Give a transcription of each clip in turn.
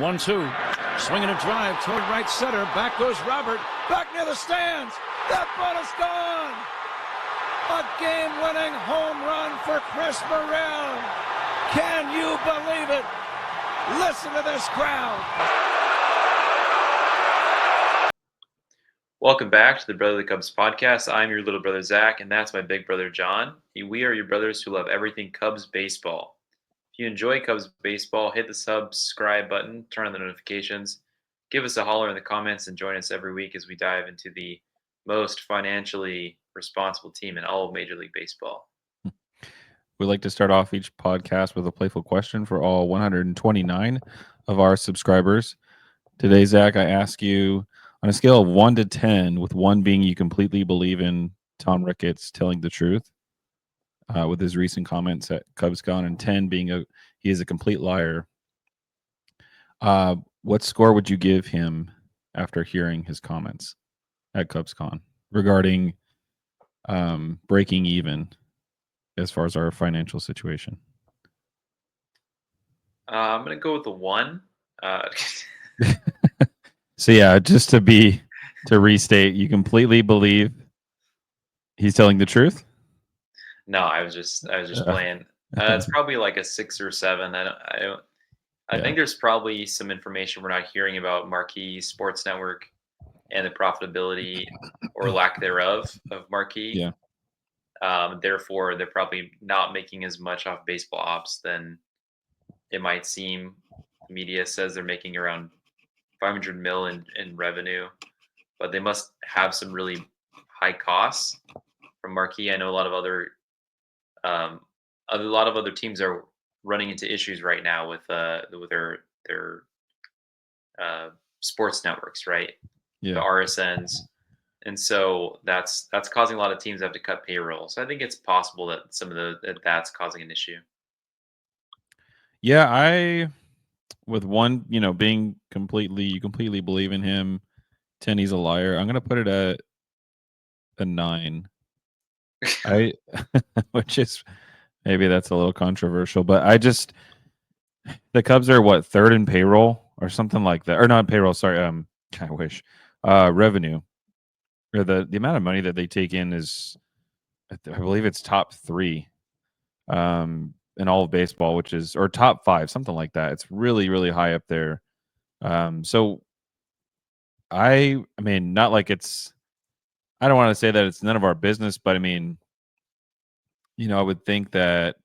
1-2, swinging a drive toward right center. Back goes Robert, back near the stands. That ball is gone. A game-winning home run for Chris Morel. Can you believe it? Listen to this crowd. Welcome back to the Brotherly Cubs podcast. I'm your little brother Zach, and that's my big brother John. We are your brothers who love everything Cubs baseball. If you enjoy Cubs baseball, hit the subscribe button, turn on the notifications, give us a holler in the comments, and join us every week as we dive into the most financially responsible team in all of Major League Baseball. We like to start off each podcast with a playful question for all 129 of our subscribers. Today, Zach, I ask you, on a scale of 1 to 10, with 1 being you completely believe in Tom Ricketts telling the truth, with his recent comments at CubsCon, and 10 being he is a complete liar, what score would you give him after hearing his comments at CubsCon regarding breaking even as far as our financial situation? I'm going to go with the 1. So yeah, just to restate, you completely believe he's telling the truth? No, I was just playing. It's probably like a 6 or 7. I think there's probably some information we're not hearing about Marquee Sports Network and the profitability or lack thereof of Marquee. Yeah. Therefore, they're probably not making as much off baseball ops than it might seem. The media says they're making around $500 million in revenue, but they must have some really high costs from Marquee. I know a lot of other teams are running into issues right now with their sports networks, right? Yeah. The RSNs, and so that's causing a lot of teams to have to cut payroll. So I think it's possible that that's causing an issue. Yeah, with 1, being you completely believe in him, 10 he's a liar. I'm gonna put it at a 9. Which is, maybe that's a little controversial, but the Cubs are what, 3rd in payroll or something like that, or not payroll. Sorry, I wish revenue, or the amount of money that they take in is, I believe it's top 3 in all of baseball, which is, or top 5, something like that. It's really, really high up there. So I mean, not like it's, I don't want to say that it's none of our business, but I mean, I would think that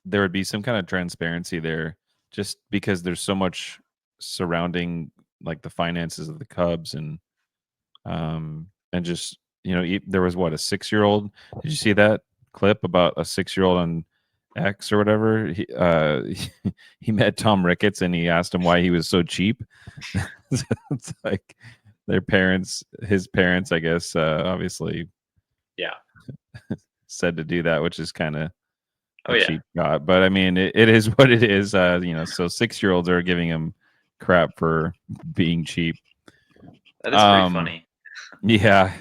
there would be some kind of transparency there, just because there's so much surrounding like the finances of the Cubs, and just, there was what, a 6-year-old. Did you see that clip about a 6-year-old on X or whatever? He met Tom Ricketts and he asked him why he was so cheap. It's like his parents, I guess, obviously, yeah, said to do that, which is kind of cheap shot. But I mean, it is what it is. So 6-year-olds are giving him crap for being cheap. That is pretty funny. Yeah.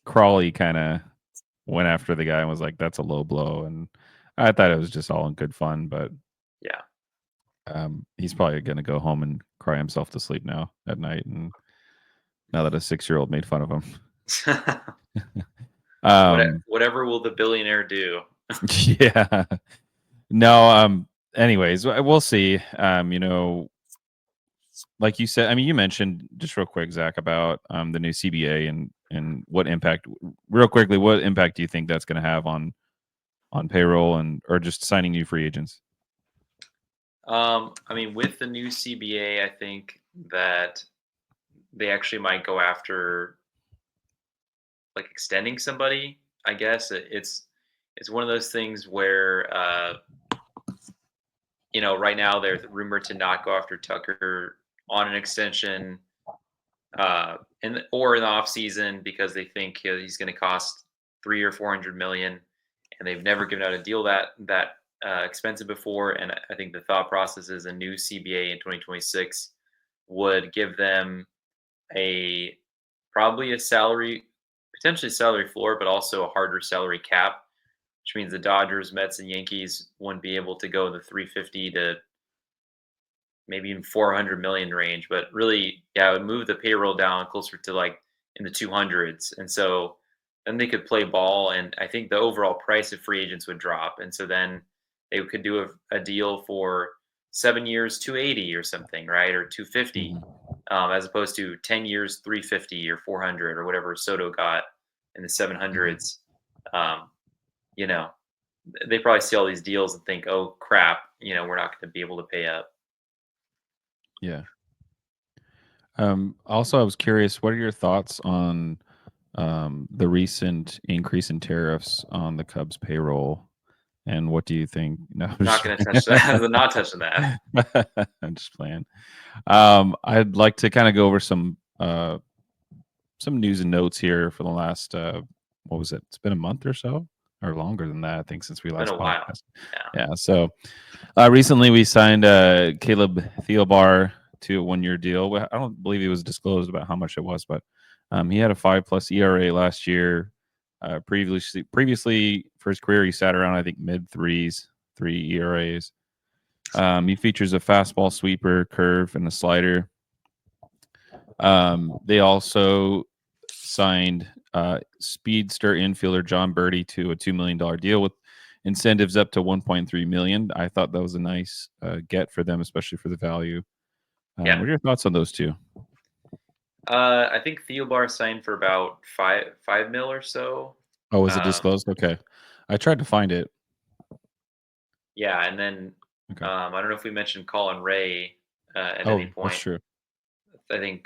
Crawley kind of went after the guy and was like, that's a low blow. And I thought it was just all in good fun, but yeah. He's probably going to go home and cry himself to sleep now at night. And now that a 6-year-old made fun of him. Whatever will the billionaire do? Yeah. No. Anyways, we'll see. Like you said, I mean, you mentioned just real quick, Zach, about the new CBA and what impact. Real quickly, what impact do you think that's going to have on payroll or just signing new free agents? I mean, with the new CBA, I think that they actually might go after like extending somebody. I guess it's one of those things where right now they're rumored to not go after Tucker on an extension or in the off season because they think he's going to cost $300 or $400 million, and they've never given out a deal that expensive before. And I think the thought process is a new CBA in 2026 would give them probably potentially salary floor, but also a harder salary cap, which means the Dodgers, Mets, and Yankees wouldn't be able to go the 350 to maybe even 400 million range. But really, yeah, it would move the payroll down closer to like in the 200s, and so then they could play ball, and I think the overall price of free agents would drop, and so then they could do a deal for 7 years, 280 or something, right, or 250, as opposed to 10 years, 350 or 400 or whatever Soto got in the 700s. You know, they probably see all these deals and think, oh crap, we're not going to be able to pay up. Yeah. Also, I was curious, what are your thoughts on the recent increase in tariffs on the Cubs payroll? And what do you think? No, I'm Not just going to touch that. I'm not touching that. I'm just playing. I'd like to kind of go over some news and notes here for the last what was it? It's been a month or so, or longer than that, I think, since we It's been last a while. podcast. Yeah. Yeah. So recently we signed Caleb Thielbar to a 1-year deal. I don't believe he was disclosed about how much it was, but he had a 5+ ERA last year. Previously for his career, he sat around, I think, mid 3s, 3 ERAs. He features a fastball, sweeper, curve, and a slider. They also signed speedster infielder John Berti to a $2 million deal with incentives up to $1.3 million. I thought that was a nice get for them, especially for the value. Yeah. What are your thoughts on those two? I think Thielbar signed for about five mil or so. Oh, was it disclosed? Okay, I tried to find it. Yeah, and then Okay. I don't know if we mentioned Colin Ray at Oh, any point. that's true. I think.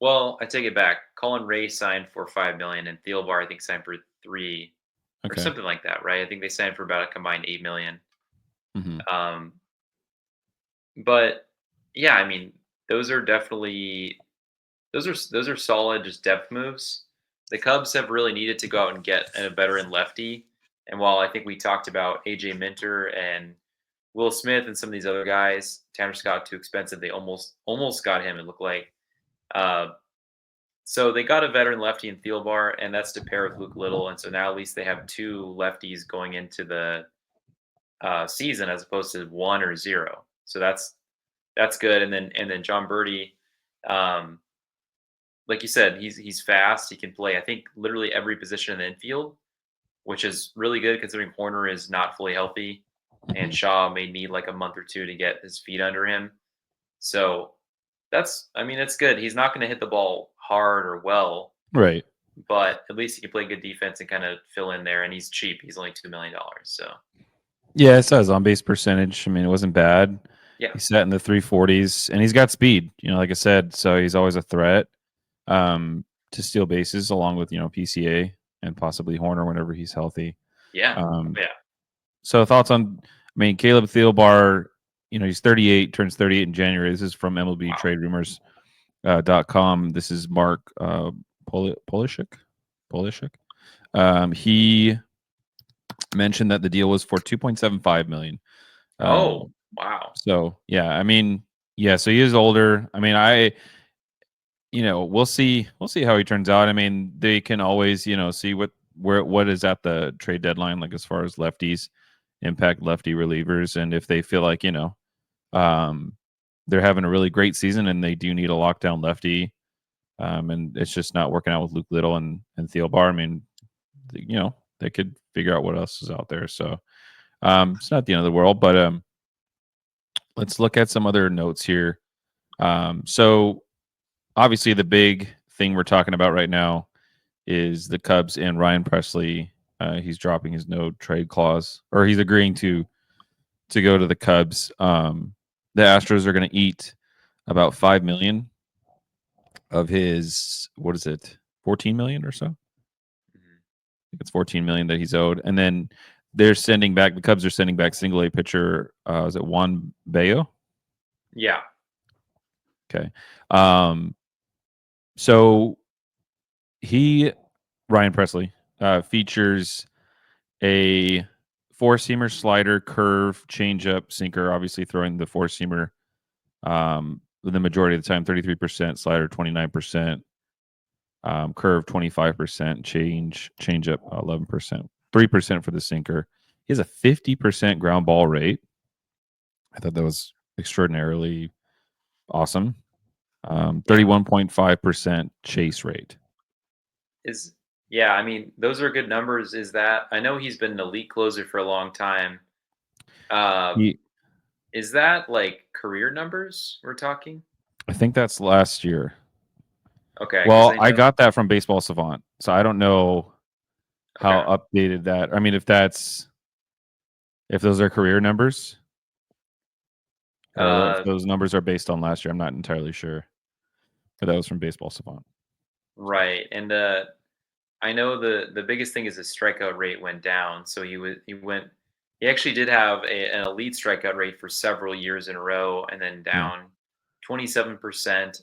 Well, I take it back. Colin Ray signed for $5 million, and Thielbar I think signed for 3 or Okay. something like that, right? I think they signed for about a combined $8 million. Mm-hmm. But yeah, I mean, those are definitely those are solid just depth moves. The Cubs have really needed to go out and get a veteran lefty. And while I think we talked about AJ Minter and Will Smith and some of these other guys, Tanner Scott too expensive. They almost got him. It looked like. So they got a veteran lefty in Thielbar, and that's to pair with Luke Little. And so now at least they have 2 lefties going into the season as opposed to 1 or 0. So that's good. And then John Berti, like you said, he's fast. He can play, I think, literally every position in the infield, which is really good considering Horner is not fully healthy, and Shaw may need like a month or 2 to get his feet under him. So that's good. He's not going to hit the ball hard or well, Right. but at least he can play good defense and kind of fill in there. And he's cheap. He's only $2 million. So Yeah, it says on base percentage. I mean, it wasn't bad. yeah, He sat in the 340s, and he's got speed. Like I said, so he's always a threat to steal bases, along with PCA and possibly Horner whenever he's healthy. yeah. So thoughts on? I mean, Caleb Thielbar. He's 38, turns 38 in January. This is from MLB Trade Rumors. .com. This is Mark Polishuk. He mentioned that the deal was for $2.75 million. Oh, wow. So yeah, I mean, yeah, so he is older. I mean, we'll see how he turns out. I mean, they can always, see what is at the trade deadline, like as far as lefties, impact lefty relievers, and if they feel like, they're having a really great season and they do need a lockdown lefty, and it's just not working out with Luke Little and Thielbar. I mean, they could figure out what else is out there. So it's not the end of the world, but let's look at some other notes here. So obviously the big thing we're talking about right now is the Cubs and Ryan Pressly. He's dropping his no trade clause, or he's agreeing to go to the Cubs. The Astros are going to eat about $5 million of his, what is it, 14 million or so? I think it's 14 million that he's owed. And then the Cubs are sending back single A pitcher, is it Juan Bayo? Yeah. Okay. So Ryan Pressly, features a four-seamer, slider, curve, changeup, sinker, obviously throwing the four-seamer the majority of the time, 33%, slider 29%, curve 25%, changeup 11%, 3% for the sinker. He has a 50% ground ball rate. I thought that was extraordinarily Awesome. 31.5% chase rate. I mean, those are good numbers. I know he's been an elite closer for a long time. Is that like career numbers we're talking? I think that's last year. Okay. Well, I got that from Baseball Savant, so I don't know how updated that. I mean, if those are career numbers, or if those numbers are based on last year, I'm not entirely sure. But that was from Baseball Savant. Right, and I know the biggest thing is his strikeout rate went down. So he actually did have an elite strikeout rate for several years in a row, and then down 27%,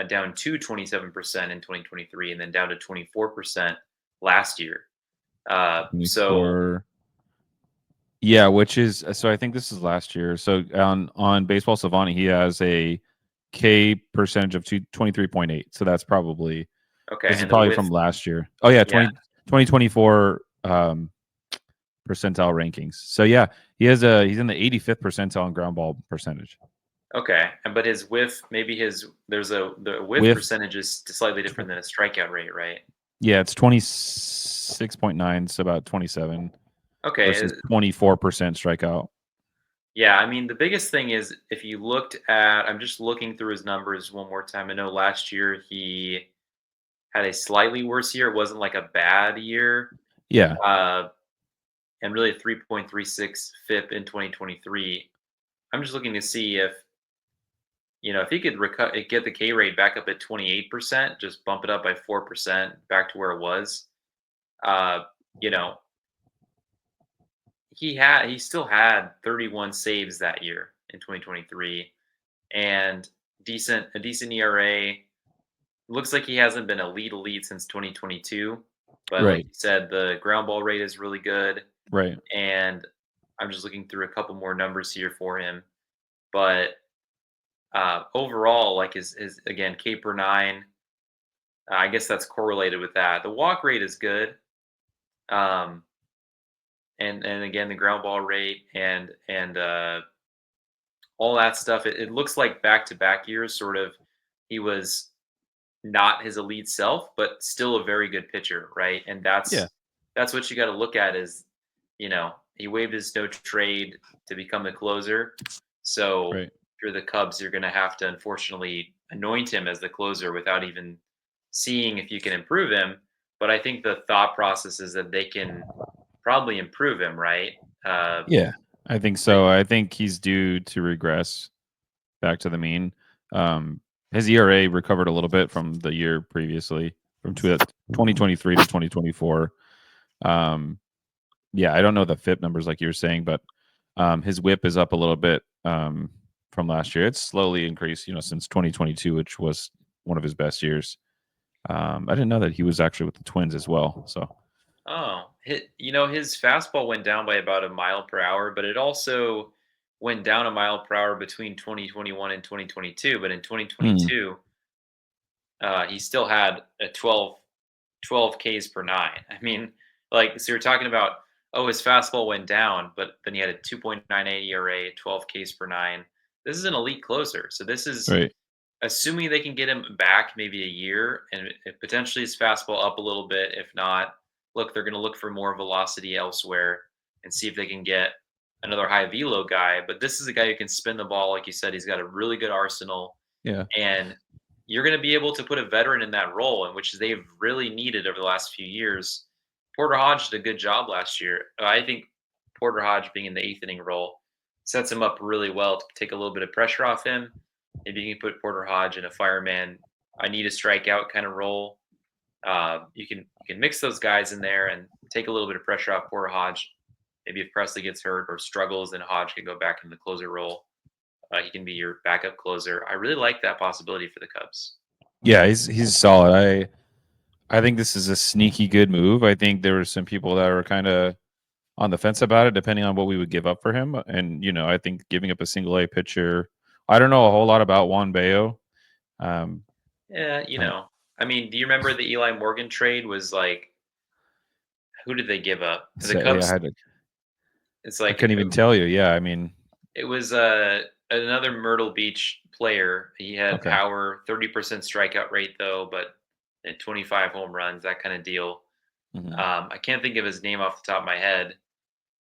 down to 27% in 2023, and then down to 24% last year. So yeah, which is so I think this is last year. So on Baseball Savant, he has a K percentage of 23.8. So that's probably okay. This is probably from last year. Oh yeah, 2024 percentile rankings. So yeah, he's in the 85th percentile in ground ball percentage. Okay, but his whiff, the whiff percentage is slightly different than a strikeout rate, right? Yeah, it's 26.9, so about 27. Okay, versus 24% strikeout. Yeah, I mean the biggest thing is if you looked at, I'm just looking through his numbers one more time. I know last year he had a slightly worse year. It wasn't like a bad year. Yeah. And really a 3.36 FIP in 2023. I'm just looking to see if he could get the K rate back up at 28%, just bump it up by 4% back to where it was. He still had 31 saves that year in 2023, and a decent ERA. Looks like he hasn't been elite since 2022, but like you said, the ground ball rate is really good. Right. And I'm just looking through a couple more numbers here for him, but overall, like his again K per 9, I guess that's correlated with that. The walk rate is good, and again the ground ball rate and all that stuff. It looks like back-to-back years, sort of, he was not his elite self, but still a very good pitcher, right? And that's what you got to look at is, he waived his no trade to become the closer. So if you're the Cubs, you're going to have to unfortunately anoint him as the closer without even seeing if you can improve him. But I think the thought process is that they can probably improve him, right? Yeah, I think so. I think he's due to regress back to the mean. His ERA recovered a little bit from the year previously, from 2023 to 2024. Yeah, I don't know the FIP numbers like you were saying, but his whip is up a little bit from last year. It's slowly increased, since 2022, which was one of his best years. I didn't know that he was actually with the Twins as well. So, his fastball went down by about a mile per hour, but it also went down a mile per hour between 2021 and 2022. But in 2022, he still had a 12 Ks per 9. I mean, so you're talking about, his fastball went down, but then he had a 2.98 ERA, 12 Ks per 9. This is an elite closer. So this is assuming they can get him back maybe a year and potentially his fastball up a little bit. If not, look, they're going to look for more velocity elsewhere and see if they can get another high velo guy. But this is a guy who can spin the ball. Like you said, he's got a really good arsenal. Yeah. And you're going to be able to put a veteran in that role, in which they've really needed over the last few years. Porter Hodge did a good job last year. I think Porter Hodge being in the 8th inning role sets him up really well to take a little bit of pressure off him. Maybe you can put Porter Hodge in a fireman, I need a strikeout kind of role. You can mix those guys in there and take a little bit of pressure off Porter Hodge. Maybe if Pressly gets hurt or struggles, then Hodge can go back in the closer role. He can be your backup closer. I really like that possibility for the Cubs. Yeah, he's solid. I think this is a sneaky good move. I think there were some people that were kind of on the fence about it, depending on what we would give up for him. And I think giving up a single A pitcher. I don't know a whole lot about Juan Bello. I mean, do you remember the Eli Morgan trade? Was like, who did they give up? The Cubs. Yeah, it's like I couldn't even tell you. Yeah, I mean, it was another Myrtle Beach player. He had Okay. power, 30% strikeout rate though, but 25 home runs, that kind of deal. Hmm. I can't think of his name off the top of my head,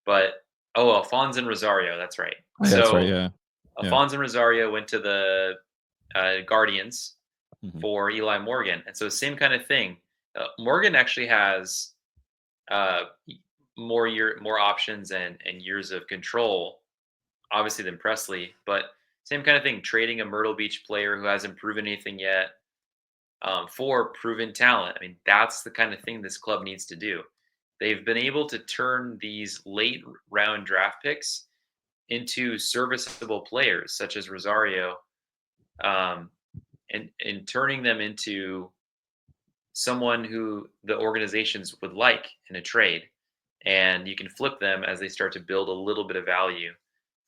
but Alfonso Rosario. That's right. Oh, yeah, that's right. So Yeah. Yeah. Alfonso Rosario went to the Guardians Hmm. for Eli Morgan, and so same kind of thing. Morgan actually has uh, more options and years of control, obviously, than Pressly, but same kind of thing. Trading a Myrtle Beach player who hasn't proven anything yet for proven talent. I mean, that's the kind of thing this club needs to do. They've been able to turn these late round draft picks into serviceable players, such as Rosario, um, and turning them into someone who the organizations would like in a trade. And you can flip them as they start to build a little bit of value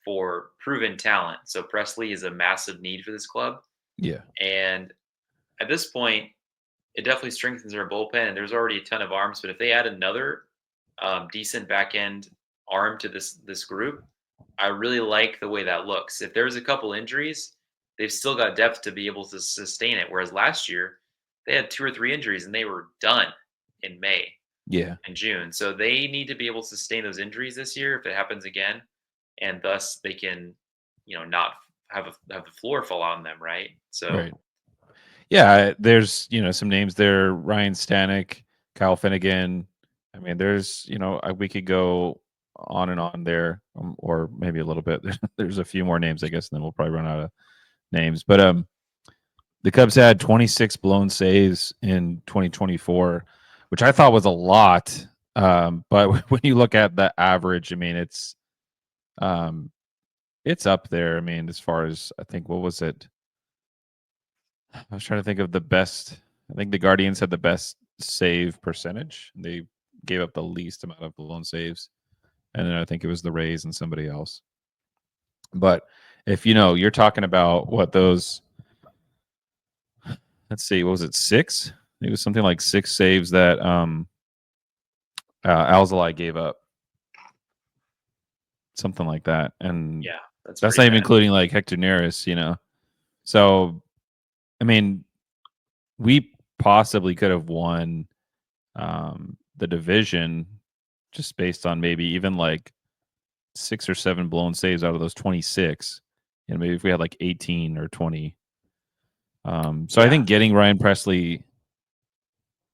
for proven talent. So Pressly is a massive need for this club. Yeah. And at this point, it definitely strengthens their bullpen. And there's already a ton of arms, but if they add another decent back end arm to this group, I really like the way that looks. If there's a couple injuries, they've still got depth to be able to sustain it. Whereas last year, they had 2 or 3 injuries and they were done in May Yeah. and June. So they need to be able to sustain those injuries this year if it happens again, and thus they can, not have the floor fall on them, right? So Right. Yeah. There's some names there: Ryan Stanek, Kyle Finnegan. I mean, there's we could go on and on there, or maybe a little bit. There's a few more names, I guess, and then we'll probably run out of names. But the Cubs had 26 blown saves in 2024, which I thought was a lot. But when you look at the average, I mean, um, it's up there. I mean, as far as I think, what was it? I was trying to think of the best. I think the Guardians had the best save percentage. They gave up the least amount of blown saves, and then I think it was the Rays and somebody else. But if you're talking about what those, let's see, what was it, six? It was something like six saves that Alzolay gave up, something like that, and yeah, that's that's pretty not even bad. including like Hector Neris. So I mean, we possibly could have won the division just based on maybe even like 6 or 7 blown saves out of those 26. Maybe if we had like 18 or 20. So I Yeah, think getting Ryan Pressly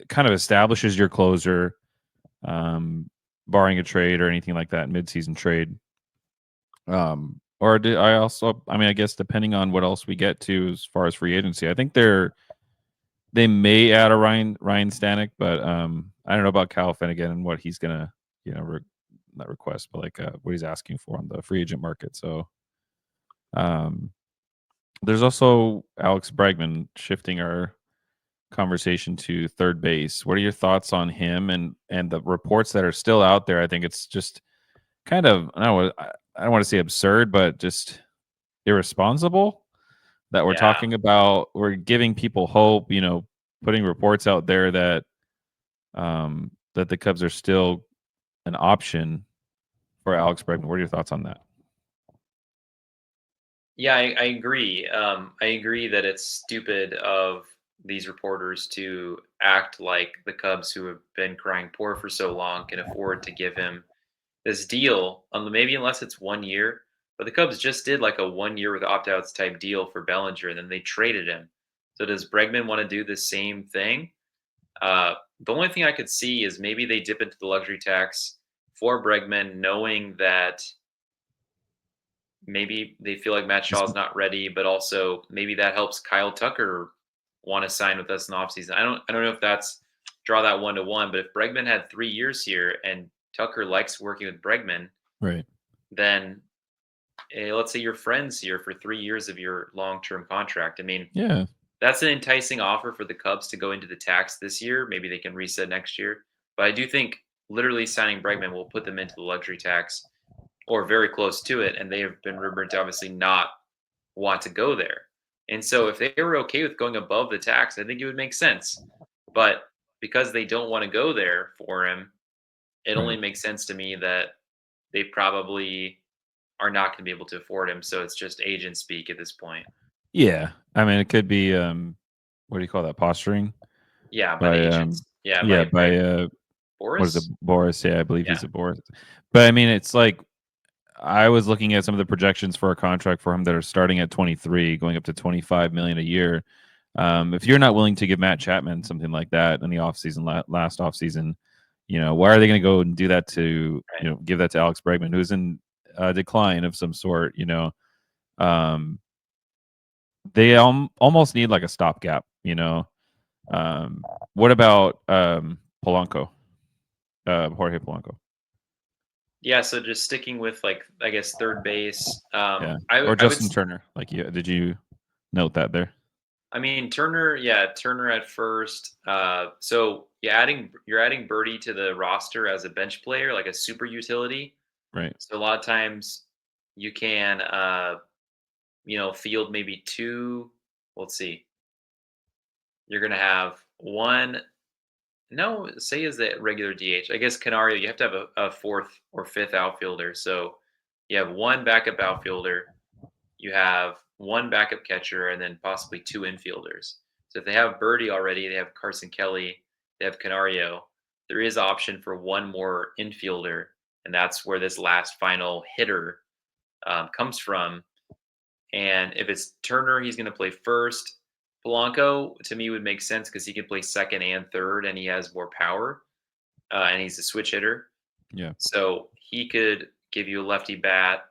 kind of establishes your closer, barring a trade or anything like that, midseason trade. Or I also, I mean, I guess depending on what else we get to as far as free agency, I think they may add a Ryan Stanek, but I don't know about Kyle Finnegan and what he's gonna, not request, but like what he's asking for on the free agent market. So um, there's also Alex Bregman, shifting our conversation to third base. What are your thoughts on him and the reports that are still out there? I think it's just kind of, I don't want to say absurd, but just irresponsible that we're yeah, talking about. We're giving people hope, putting reports out there that the Cubs are still an option for Alex Bregman. What are your thoughts on that? yeah. I agree. I agree that it's stupid of these reporters to act like the Cubs, who have been crying poor for so long, can afford to give him this deal, maybe unless it's 1 year. But the Cubs just did like a 1 year with opt-outs type deal for Bellinger, and then they traded him. So does Bregman want to do the same thing? The only thing I could see is maybe they dip into the luxury tax for Bregman, knowing that maybe they feel like Matt Shaw's not ready, but also maybe that helps Kyle Tucker want to sign with us in the offseason. I don't know if that's draw that 1-to-1, but if Bregman had 3 years here and Tucker likes working with Bregman, Right. then let's say you're friends here for 3 years of your long-term contract. I mean, Yeah. that's an enticing offer for the Cubs to go into the tax this year. Maybe they can reset next year. But I do think literally signing Bregman will put them into the luxury tax or very close to it. And they have been rumored to obviously not want to go there. And so if they were okay with going above the tax, I think it would make sense. But because they don't want to go there for him, it only Right. makes sense to me that they probably are not going to be able to afford him. So it's just agent speak at this point. Yeah, I mean, it could be what do you call that? Posturing Yeah, by the by agents. Yeah, yeah, by by what is it? Boris. Boris? Yeah, I believe Yeah. he's a Boris. But I mean, it's like I was looking at some of the projections for a contract for him that are starting at 23, going up to 25 million a year. If you're not willing to give Matt Chapman something like that in the offseason, last offseason, why are they going to go and do that to, Right. give that to Alex Bregman, who's in a decline of some sort, um, they almost need like a stopgap. What about Polanco, Jorge Polanco? Yeah, so just sticking with like I guess third base. Yeah, I or I would. Justin Turner. Like, did you note that there? I mean Turner. Yeah, Turner at first. So you're adding Berti to the roster as a bench player, like a super utility. Right. So a lot of times you can field maybe two. Let's see. You're gonna have one. No, say is the regular DH. I guess Canario, you have to have a fourth or fifth outfielder. So you have one backup outfielder, you have one backup catcher, and then possibly two infielders. So if they have Berti already, they have Carson Kelly, they have Canario. There is option for one more infielder, and that's where this last final hitter comes from. And if it's Turner, he's going to play first. Polanco, to me, would make sense because he can play second and third, and he has more power, and he's a switch hitter. Yeah. So he could give you a lefty bat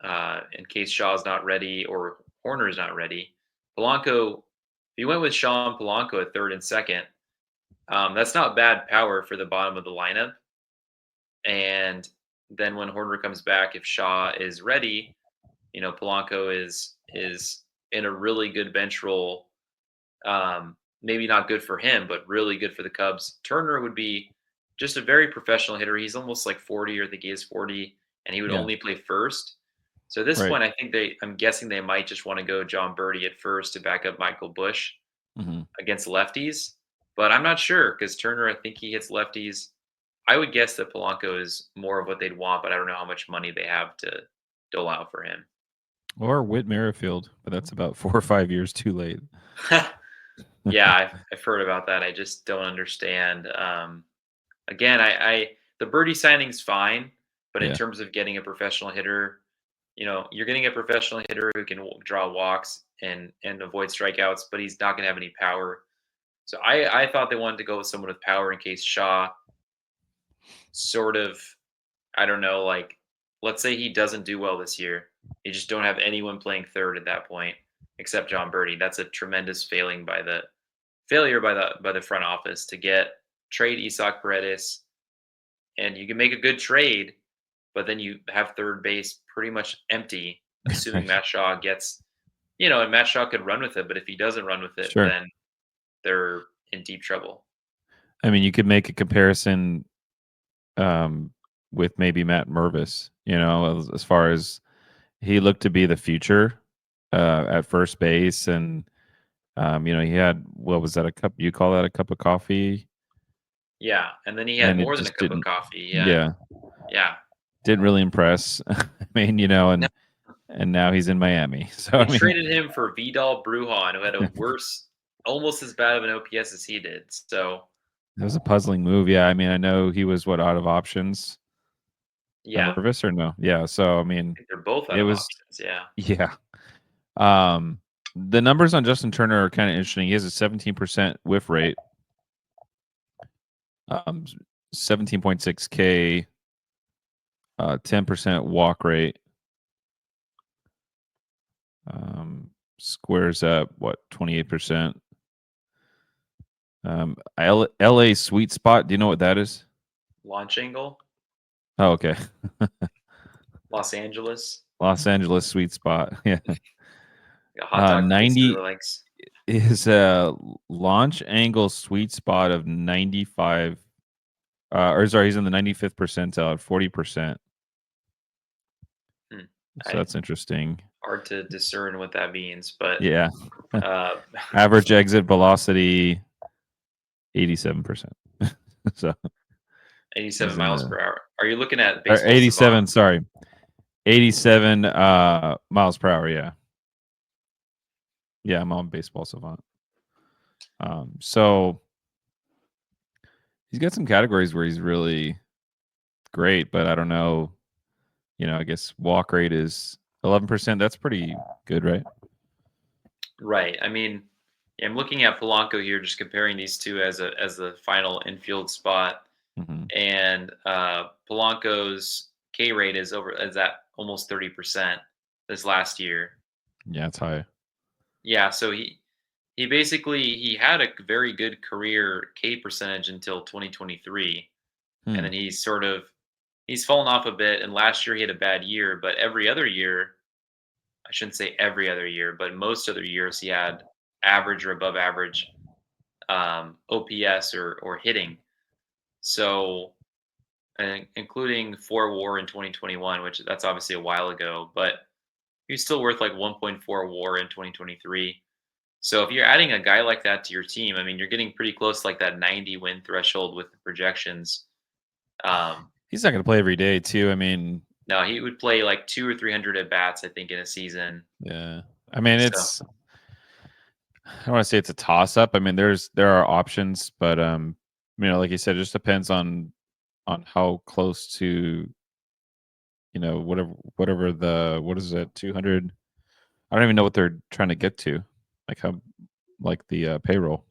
in case Shaw's not ready or Horner's not ready. Polanco, if you went with Shaw and Polanco at third and second, that's not bad power for the bottom of the lineup. And then when Horner comes back, if Shaw is ready, Polanco is in a really good bench role. Maybe not good for him, but really good for the Cubs. Turner would be just a very professional hitter. He's almost like 40, or I think he is 40, and he would Yeah. only play first. So at this Right. point, I think I'm guessing they might just want to go John Berti at first to back up Michael Busch Mm-hmm. against lefties. But I'm not sure because Turner, I think he hits lefties. I would guess that Polanco is more of what they'd want, but I don't know how much money they have to dole out for him. Or Whit Merrifield, but that's about 4 or 5 years too late. Yeah, I've heard about that. I just don't understand. Again, the Berti signing's fine, but in Yeah. terms of getting a professional hitter, you're getting a professional hitter who can draw walks and avoid strikeouts, but he's not going to have any power. So I thought they wanted to go with someone with power in case Shaw sort of, I don't know, like let's say he doesn't do well this year. You just don't have anyone playing third at that point except John Berti. That's a tremendous failure by the front office to trade Isaac Paredes, and you can make a good trade, but then you have third base pretty much empty, assuming Right. Matt Shaw gets, and Matt Shaw could run with it, but if he doesn't run with it, Sure. then they're in deep trouble. I mean, you could make a comparison with maybe Matt Mervis, as far as he looked to be the future at first base. And, he had, what was that, a cup? You call that a cup of coffee? Yeah, and then he had And it more than a just cup of didn't, coffee. yeah, Yeah. didn't really impress. I mean, No, and now he's in Miami. So, they I mean, traded him for Vidal Brujan, who had a worse, almost as bad of an OPS as he did. So that was a puzzling move. Yeah. I mean, I know he was out of options. yeah, Mervis or no? Yeah. So, I mean, I think they're both out it of was, options. Yeah. yeah. The numbers on Justin Turner are kind of interesting. He has a 17% whiff rate, 17.6 K, 10% walk rate. Squares up 28%. LA sweet spot. Do you know what that is? Launch angle, Oh, okay. Los Angeles. Los Angeles sweet spot. Yeah. A hot dog place he 90 really likes. is a launch angle sweet spot of 95. Or sorry, he's in the 95th percentile at 40%. So that's interesting. Hard to discern what that means, but Yeah. Average exit velocity 87%. So 87 he's in miles the- per hour. Are you looking at or baseball? 87, sorry. 87 miles per hour. Yeah. Yeah, I'm on Baseball Savant. So he's got some categories where he's really great, but I don't know. I guess walk rate is 11%. That's pretty good, right? Right. I mean, I'm looking at Polanco here, just comparing these two as the final infield spot, Mm-hmm. and Polanco's K rate is at almost 30% this last year. Yeah, it's high. Yeah, so he had a very good career K percentage until 2023, and then he's fallen off a bit. And last year he had a bad year, but every other year, I shouldn't say every other year, but most other years he had average or above average OPS or hitting. So, including 4 WAR in 2021, which that's obviously a while ago, but he's still worth like 1.4 WAR in 2023. So if you're adding a guy like that to your team, I mean, you're getting pretty close to like that 90 win threshold with the projections. He's not going to play every day, too. I mean, no, he would play like 200 or 300 at bats, I think, in a season. Yeah, I mean, So, I don't want to say it's a toss up. I mean, there are options, but like you said, it just depends on how close to whatever what is it 200. I don't even know what they're trying to get to, like how the payroll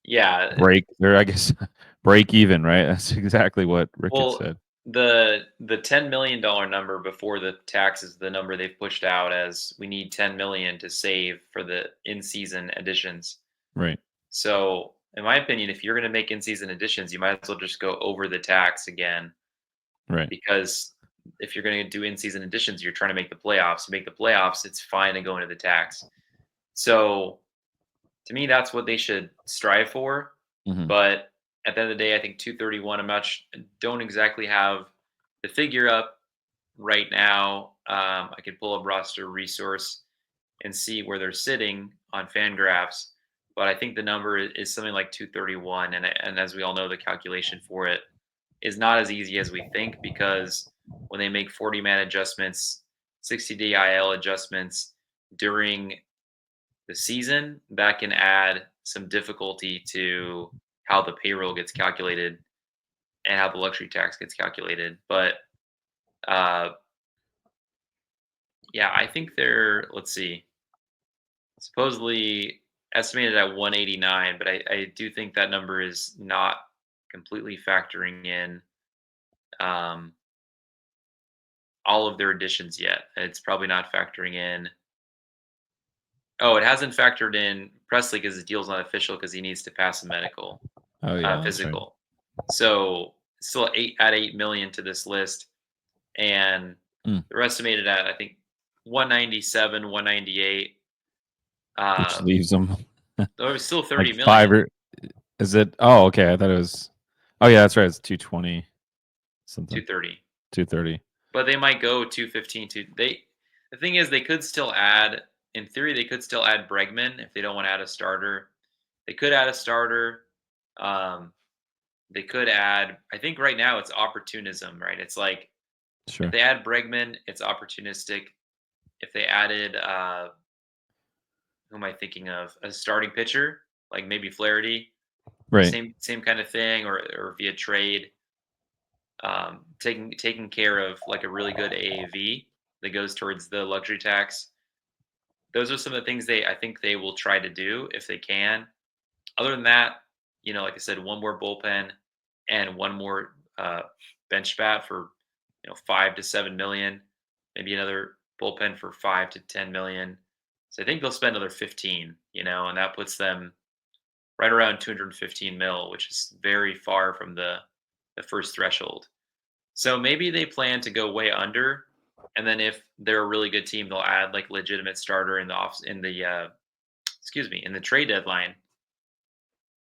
yeah. break there. I guess break even, right? That's exactly what Ricketts Well, said. the $10 million number before the tax is the number they've pushed out as we need 10 million to save for the in-season additions. Right. So, in my opinion, if you're going to make in-season additions, you might as well just go over the tax again. Right. Because if you're going to do in-season additions, you're trying to make the playoffs. To make the playoffs, it's fine to go into the tax. So, to me, that's what they should strive for. Mm-hmm. But at the end of the day, I think 231. Don't exactly have the figure up right now. I could pull up roster resource and see where they're sitting on Fangraphs, but I think the number is something like 231. And as we all know, the calculation for it is not as easy as we think, because when they make 40-man adjustments, 60-day IL adjustments during the season, that can add some difficulty to how the payroll gets calculated and how the luxury tax gets calculated. But yeah, I think let's see, supposedly estimated at 189, but I do think that number is not completely factoring in all of their additions yet. It's probably not factoring in. Oh, it hasn't factored in Pressly because his deal's not official because he needs to pass a medical physical. Right. So still 8 million to this list, and they're estimated at, I think, 197, 198. Which leaves them. There was still 30 million. 5 is it? Oh, okay. I thought it was. Oh yeah, that's right. It's 220 something. 230. But they might go 215. The thing is, they could still add. In theory, they could still add Bregman if they don't want to add a starter. They could add a starter. They could add. I think right now it's opportunism, right? It's like, sure, if they add Bregman, it's opportunistic. If they added, who am I thinking of? A starting pitcher, like maybe Flaherty, right? Same kind of thing, or via trade. Taking care of like a really good AAV that goes towards the luxury tax. Those are some of the things I think they will try to do if they can. Other than that, like I said, one more bullpen and one more bench bat for 5 to 7 million, maybe another bullpen for 5 to 10 million. So I think they'll spend another 15, and that puts them right around 215 mil, which is very far from the first threshold. So maybe they plan to go way under, and then if they're a really good team, they'll add like legitimate starter in the trade deadline.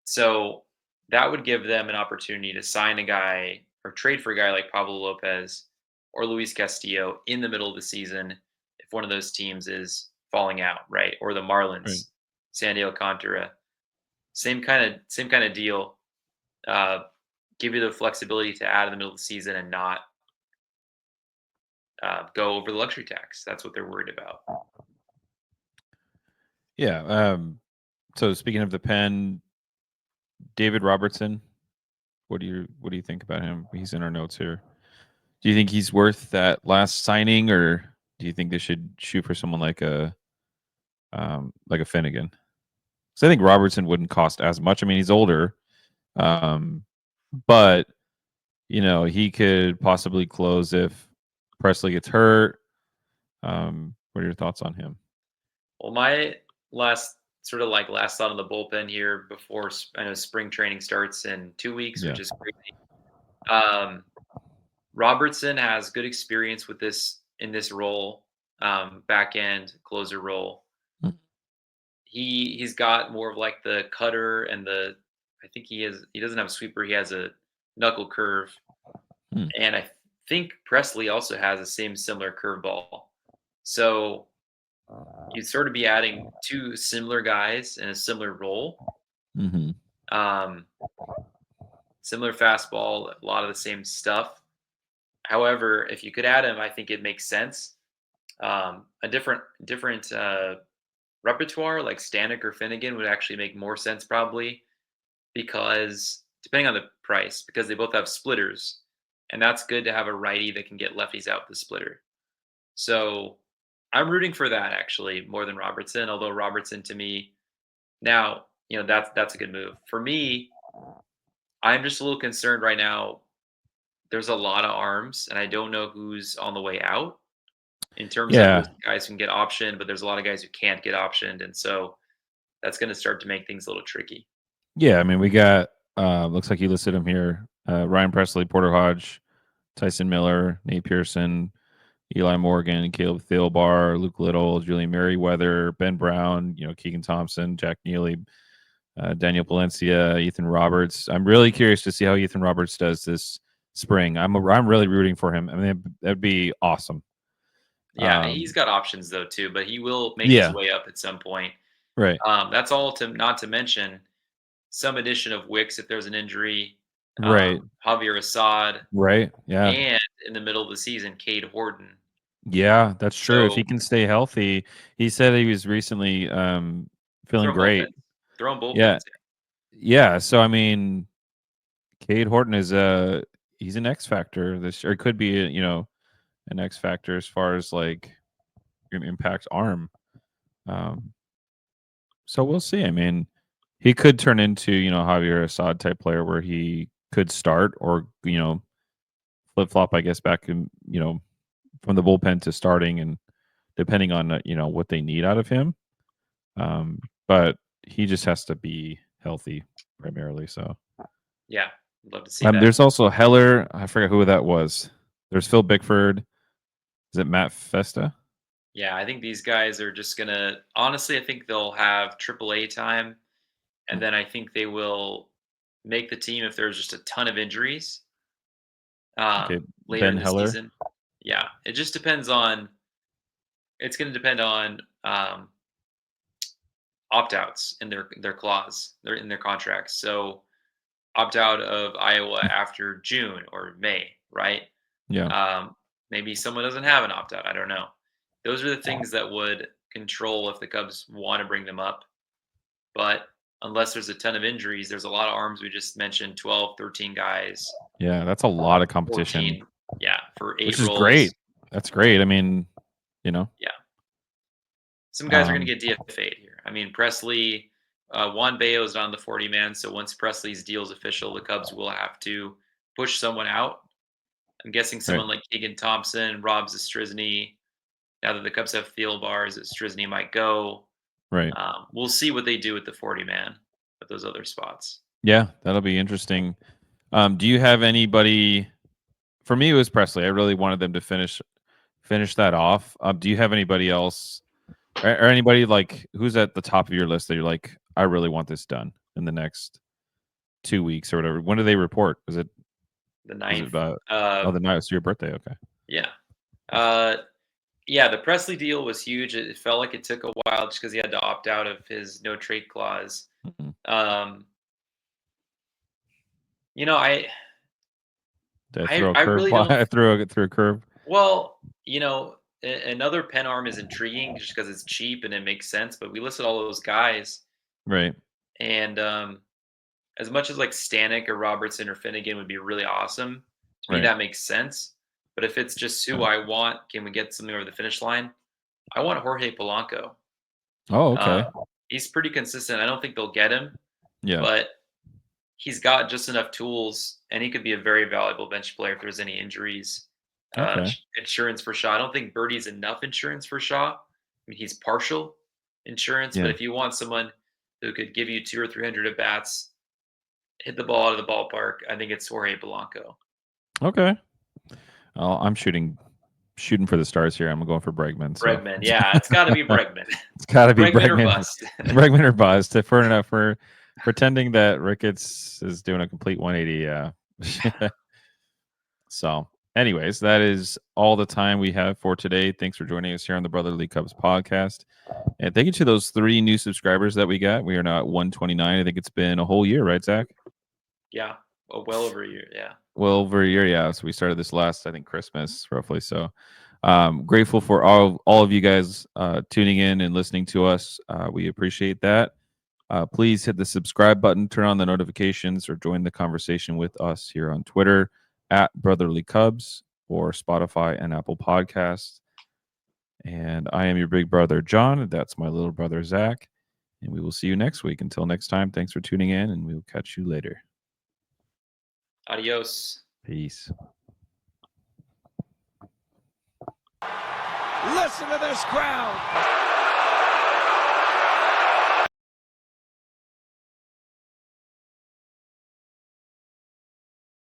So that would give them an opportunity to sign a guy or trade for a guy like Pablo Lopez or Luis Castillo in the middle of the season if one of those teams is falling out, right? Or the Marlins, right. Sandy Alcantara, same kind of deal. Give you the flexibility to add in the middle of the season and not go over the luxury tax. That's what they're worried about. Yeah. So speaking of the pen, David Robertson, what do you think about him? He's in our notes here. Do you think he's worth that last signing, or do you think they should shoot for someone like a Finnegan? So I think Robertson wouldn't cost as much. I mean, he's older, but he could possibly close if Pressly gets hurt. What are your thoughts on him? Well, my last thought on the bullpen here before I know spring training starts in 2 weeks, Yeah. which is crazy. Robertson has good experience with this in this role, back end closer role. Mhm. He's got more of like the cutter and I think he doesn't have a sweeper, he has a knuckle curve. Hmm. And I think Pressly also has the same similar curveball. So you'd sort of be adding two similar guys in a similar role. Mm-hmm. Similar fastball, a lot of the same stuff. However, if you could add him, I think it makes sense. A different repertoire like Stanek or Finnegan would actually make more sense probably, because depending on the price, because they both have splitters, and that's good to have a righty that can get lefties out the splitter. So I'm rooting for that actually more than Robertson, although Robertson to me now, that's a good move. For me, I'm just a little concerned right now. There's a lot of arms, and I don't know who's on the way out in terms of Yeah. those guys who can get optioned, but there's a lot of guys who can't get optioned, and so that's going to start to make things a little tricky. Yeah, I mean, we got looks like you listed him here. Ryan Pressly, Porter Hodge, Tyson Miller, Nate Pearson, Eli Morgan, Caleb Thielbar, Luke Little, Julian Merriweather, Ben Brown, Keegan Thompson, Jack Neely, Daniel Valencia, Ethan Roberts. I'm really curious to see how Ethan Roberts does this spring. I'm really rooting for him. I mean, that'd be awesome. Yeah, he's got options though too, but he will make his Yeah. way up at some point. Right. That's all not to mention some addition of Wicks if there's an injury. Right. Javier Assad, Right. Yeah. and in the middle of the season, Cade Horton. Yeah, that's true. If So he can stay healthy, he said he was recently feeling great. Throwing bullpens. Yeah. Yeah. So I mean, Cade Horton is he's an X factor this year. It could be an X factor as far as like impact arm. So we'll see. I mean, he could turn into Javier Assad type player where he could start or flip flop. I guess back in from the bullpen to starting, and depending on what they need out of him. But he just has to be healthy primarily. So Yeah, I'd love to see that. there's also Heller. I forget who that was. There's Phil Bickford. Is it Matt Festa? Yeah, I think these guys are just gonna. Honestly, I think they'll have AAA time, and then I think they will make the team if there's just a ton of injuries Okay, later Ben in the Heller. season. Yeah, it just depends on. It's going to depend on opt-outs in their clause, in their contracts. So opt out of Iowa after June or May, right? Yeah. Maybe someone doesn't have an opt-out. I don't know. Those are the things that would control if the Cubs want to bring them up. But unless there's a ton of injuries, there's a lot of arms. We just mentioned 12, 13 guys. Yeah, that's a lot of competition. 14, yeah, for 8 which roles. is great. That's great. I mean, Yeah. Some guys are going to get DFA'd here. I mean, Pressly, Juan Bayo is on the 40-man, so once Pressly's deal is official, the Cubs will have to push someone out. I'm guessing someone like Keegan Thompson, Rob Zastrizny. Now that the Cubs have Thielbar, Zastrizny might go. Right. We'll see what they do with the 40-man at those other spots. Yeah, that'll be interesting. Do you have anybody? For me, it was Pressly. I really wanted them to finish that off. Do you have anybody else, or anybody like who's at the top of your list that you're like, I really want this done in the next 2 weeks or whatever? When do they report? Is it the 9th? The 9th. It's your birthday. Okay. Yeah. Yeah, the Pressly deal was huge. It felt like it took a while just because he had to opt out of his no trade clause. Mm-hmm. I throw a curve. really don't. I threw a curve. Well, Another pen arm is intriguing just because it's cheap and it makes sense. But we listed all those guys, Right. and as much as like Stanek or Robertson or Finnegan would be really awesome, to me Right. that makes sense. But if it's just who I want, can we get something over the finish line? I want Jorge Polanco. Oh, okay. He's pretty consistent. I don't think they'll get him, Yeah. but he's got just enough tools, and he could be a very valuable bench player if there's any injuries. Okay. Insurance for Shaw. I don't think Berti's enough insurance for Shaw. I mean, he's partial insurance, Yeah. but if you want someone who could give you 200 or 300 at bats, hit the ball out of the ballpark, I think it's Jorge Polanco. Okay. I'm shooting for the stars here. I'm going for Bregman. So. Bregman, yeah, it's got to be Bregman. It's got to be Bregman or Bregman. bust. Bregman or bust. For pretending that Ricketts is doing a complete 180. So, anyways, that is all the time we have for today. Thanks for joining us here on the Brotherly Cubs podcast. And thank you to those 3 new subscribers that we got. We are now at 129. I think it's been a whole year, right, Zach? Yeah, well over a year. Yeah. Well over a year, yeah. So we started this last, I think, Christmas, roughly. So grateful for all of you guys tuning in and listening to us. We appreciate that. Please hit the subscribe button, turn on the notifications, or join the conversation with us here on Twitter at Brotherly Cubs or Spotify and Apple Podcasts. And I am your big brother, John. And that's my little brother, Zach. And we will see you next week. Until next time, thanks for tuning in, and we will catch you later. Adios. Peace. Listen to this crowd.